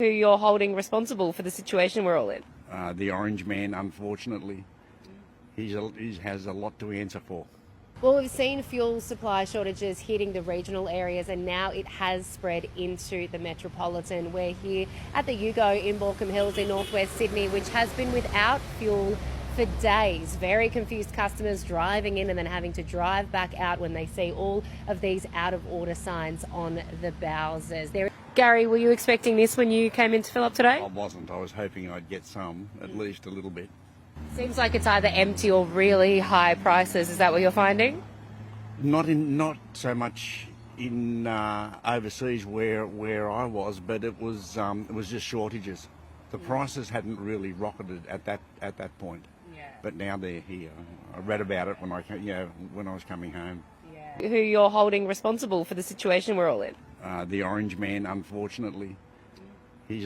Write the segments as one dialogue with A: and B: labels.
A: Who you're holding responsible for the situation we're all in?
B: The orange man, unfortunately. He has a lot to answer for.
A: Well, we've seen fuel supply shortages hitting the regional areas, and now it has spread into the metropolitan. We're here at the Yugo in Baulkham Hills in northwest Sydney, which has been without fuel for days. Very confused customers driving in and then having to drive back out when they see all of these out of order signs on the Bowsers. Gary, were you expecting this when you came in to fill up today?
B: I wasn't. I was hoping I'd get some, at least a little bit.
A: Seems like it's either empty or really high prices. Is that what you're finding?
B: Not so much in overseas where I was, but it was just shortages. The prices hadn't really rocketed at that point. Yeah. But now they're here. I read about it when I was coming home.
A: Yeah. Who you're holding responsible for the situation we're all in?
B: The orange man, unfortunately. He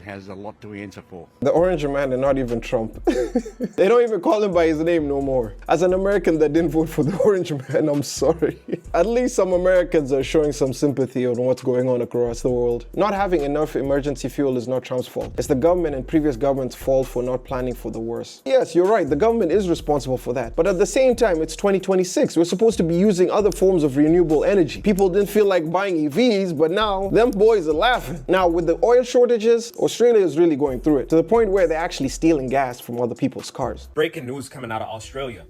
B: has a lot to answer for.
C: The orange man and not even Trump. They don't even call him by his name no more. As an American that didn't vote for the orange man, I'm sorry. At least some Americans are showing some sympathy on what's going on across the world. Not having enough emergency fuel is not Trump's fault. It's the government and previous government's fault for not planning for the worst. Yes, you're right, the government is responsible for that. But at the same time, it's 2026. We're supposed to be using other forms of renewable energy. People didn't feel like buying EVs, but now them boys are laughing. Now with the oil shortages, Australia is really going through it to the point where they're actually stealing gas from other people's cars.
D: Breaking news coming out of Australia.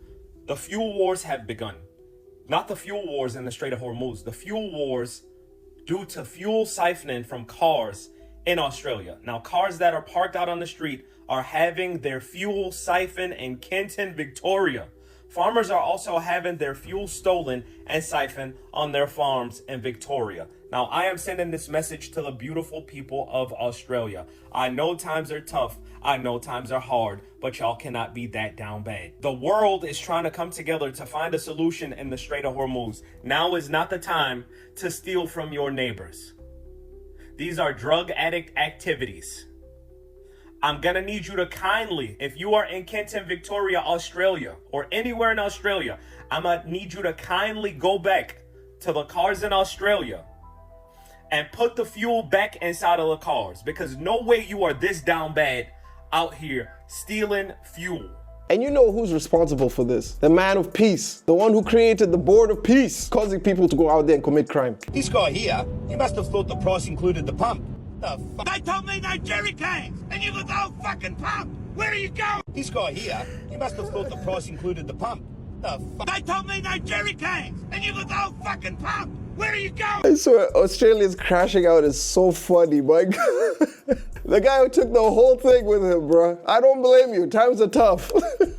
D: The fuel wars have begun. Not the fuel wars in the Strait of Hormuz. The fuel wars due to fuel siphoning from cars in Australia. Now, cars that are parked out on the street are having their fuel siphoned in Kenton, Victoria. Farmers are also having their fuel stolen and siphoned on their farms in Victoria. Now, I am sending this message to the beautiful people of Australia. I know times are tough. I know times are hard, but y'all cannot be that down bad. The world is trying to come together to find a solution in the Strait of Hormuz. Now is not the time to steal from your neighbors. These are drug addict activities. I'm gonna need you to kindly, if you are in Kenton, Victoria, Australia, or anywhere in Australia, I'm gonna need you to kindly go back to the cars in Australia and put the fuel back inside of the cars, because no way you are this down bad out here stealing fuel.
C: And you know who's responsible for this? The man of peace, the one who created the board of peace, causing people to go out there and commit crime.
E: This guy here, he must have thought the price included the pump. They told me no jerry cans, and you got the whole fucking pump. Where are you going? This guy here, he must have thought the price included the pump. They told me no jerry cans, and you got the whole fucking pump. Where are you going?
C: I swear, Australians crashing out is so funny, my God. The guy who took the whole thing with him, bro. I don't blame you. Times are tough.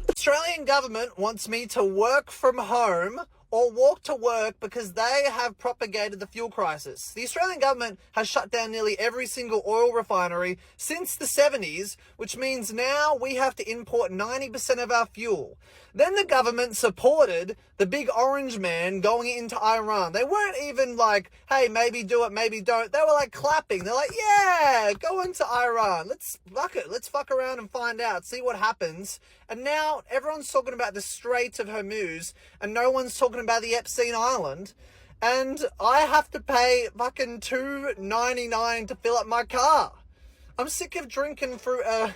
F: Australian government wants me to work from home or walk to work because they have propagated the fuel crisis. The Australian government has shut down nearly every single oil refinery since the 70s, which means now we have to import 90% of our fuel. Then the government supported the big orange man going into Iran. They weren't even like, hey, maybe do it, maybe don't. They were like clapping. They're like, yeah, go into Iran. Let's fuck it. Let's fuck around and find out, see what happens. And now everyone's talking about the Strait of Hormuz and no one's talking about the Epstein Island. And I have to pay fucking $2.99 to fill up my car. I'm sick of drinking through a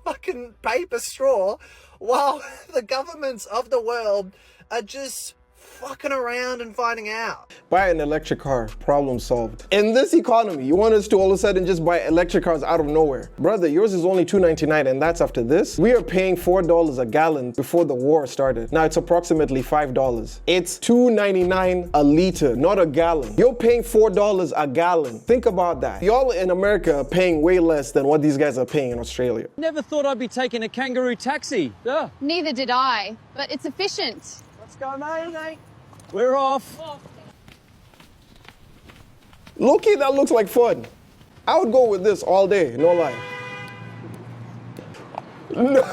F: fucking paper straw while the governments of the world are just fucking around and finding out.
C: Buy an electric car, problem solved. In this economy, you want us to all of a sudden just buy electric cars out of nowhere. Brother, yours is only $2.99 and that's after this. We are paying $4 a gallon before the war started. Now it's approximately $5. It's $2.99 a liter, not a gallon. You're paying $4 a gallon. Think about that. Y'all in America are paying way less than what these guys are paying in Australia.
G: Never thought I'd be taking a kangaroo taxi. Yeah.
H: Neither did I, but it's efficient.
G: Let's go, mate. We're off.
C: Low-key, that looks like fun. I would go with this all day, no lie. No.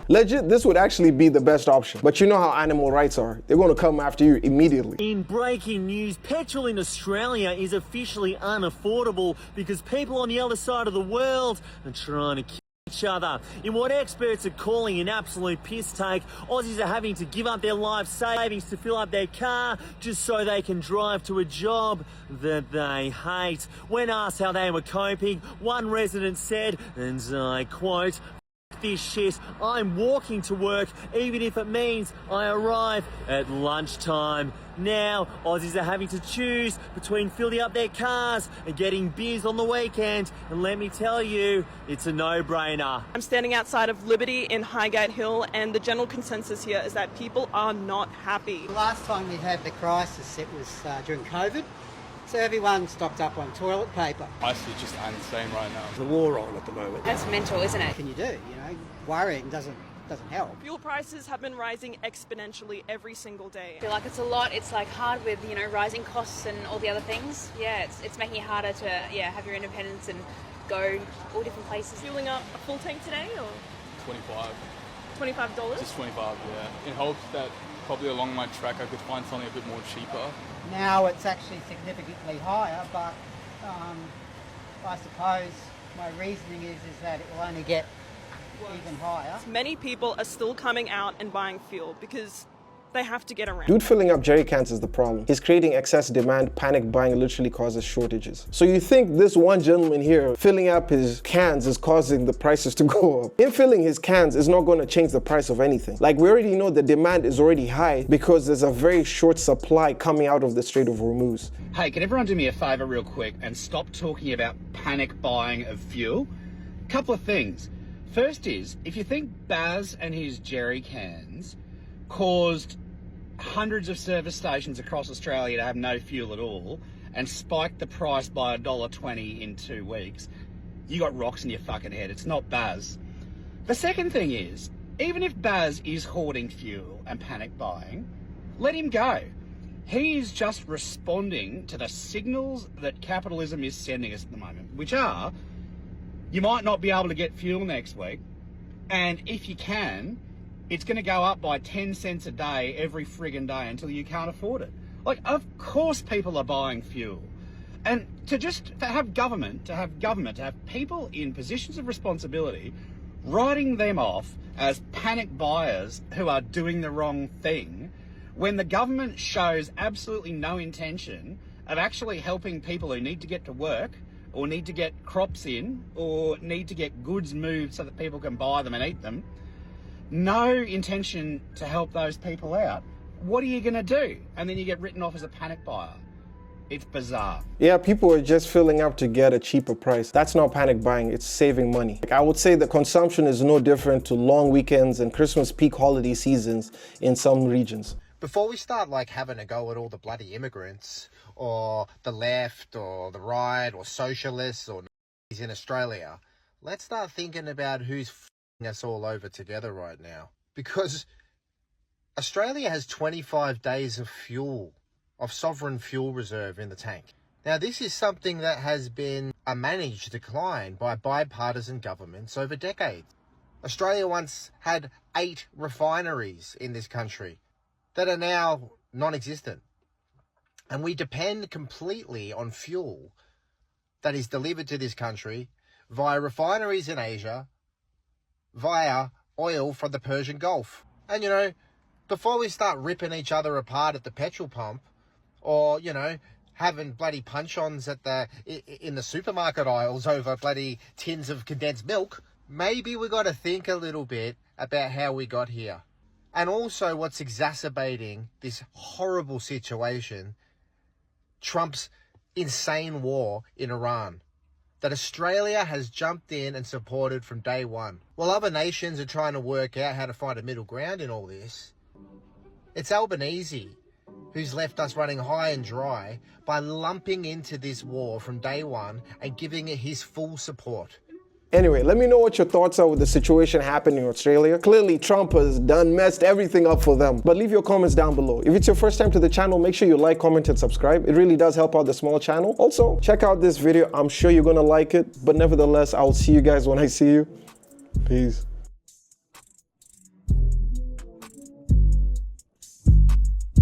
C: Legit, this would actually be the best option. But you know how animal rights are. They're going to come after you immediately.
I: In breaking news, petrol in Australia is officially unaffordable because people on the other side of the world are trying to each other. In what experts are calling an absolute piss take, Aussies are having to give up their life savings to fill up their car just so they can drive to a job that they hate. When asked how they were coping, one resident said, and I quote, "This shit, I'm walking to work even if it means I arrive at lunchtime." Now, Aussies are having to choose between filling up their cars and getting beers on the weekend, and let me tell you, it's a no-brainer.
J: I'm standing outside of Liberty in Highgate Hill, and the general consensus here is that people are not happy.
K: The last time we had the crisis, it was during COVID, so everyone stocked up on toilet paper.
L: Honestly, just insane right now.
M: The war on at the moment.
H: That's mental, isn't it?
K: What can you do? Worrying doesn't help.
J: Fuel prices have been rising exponentially every single day.
H: I feel like it's a lot. It's like hard with, rising costs and all the other things. Yeah, it's making it harder to, have your independence and go all different places.
J: Fueling up a full tank today, or?
L: 25.
J: $25?
L: Just 25, yeah. In hopes that probably along my track I could find something a bit more cheaper.
K: Now it's actually significantly higher, but I suppose my reasoning is that it will only get even higher.
J: Many people are still coming out and buying fuel because they have to get around.
C: Dude filling up jerry cans is the problem. He's creating excess demand. Panic buying literally causes shortages. So you think this one gentleman here filling up his cans is causing the prices to go up? Him filling his cans is not going to change the price of anything. Like, we already know the demand is already high because there's a very short supply coming out of the Strait of Hormuz.
N: Hey, can everyone do me a favor real quick and stop talking about panic buying of fuel? Couple of things. First is, if you think Baz and his jerry cans caused hundreds of service stations across Australia to have no fuel at all and spiked the price by $1.20 in 2 weeks, you got rocks in your fucking head. It's not Baz. The second thing is, even if Baz is hoarding fuel and panic buying, let him go. He is just responding to the signals that capitalism is sending us at the moment, which are, you might not be able to get fuel next week, and if you can, it's going to go up by 10 cents a day every friggin' day until you can't afford it. Like, of course people are buying fuel. And to have government, to have people in positions of responsibility writing them off as panic buyers who are doing the wrong thing, when the government shows absolutely no intention of actually helping people who need to get to work, or need to get crops in, or need to get goods moved so that people can buy them and eat them, no intention to help those people out, what are you going to do? And then you get written off as a panic buyer. It's bizarre.
C: Yeah, people are just filling up to get a cheaper price. That's not panic buying, it's saving money. I would say the consumption is no different to long weekends and Christmas peak holiday seasons in some regions.
O: Before we start having a go at all the bloody immigrants, or the left, or the right, or socialists, or in Australia, let's start thinking about who's f***ing us all over together right now. Because Australia has 25 days of fuel, of sovereign fuel reserve in the tank. Now, this is something that has been a managed decline by bipartisan governments over decades. Australia once had 8 refineries in this country that are now non-existent. And we depend completely on fuel that is delivered to this country via refineries in Asia, via oil from the Persian Gulf. And, before we start ripping each other apart at the petrol pump, or, having bloody punch-ons in the supermarket aisles over bloody tins of condensed milk, maybe we got to think a little bit about how we got here. And also what's exacerbating this horrible situation, Trump's insane war in Iran, that Australia has jumped in and supported from day one. While other nations are trying to work out how to find a middle ground in all this, it's Albanese who's left us running high and dry by lumping into this war from day one and giving it his full support.
C: Anyway, let me know what your thoughts are with the situation happening in Australia. Clearly, Trump has messed everything up for them. But leave your comments down below. If it's your first time to the channel, make sure you like, comment, and subscribe. It really does help out the small channel. Also, check out this video. I'm sure you're gonna like it. But nevertheless, I'll see you guys when I see you. Peace.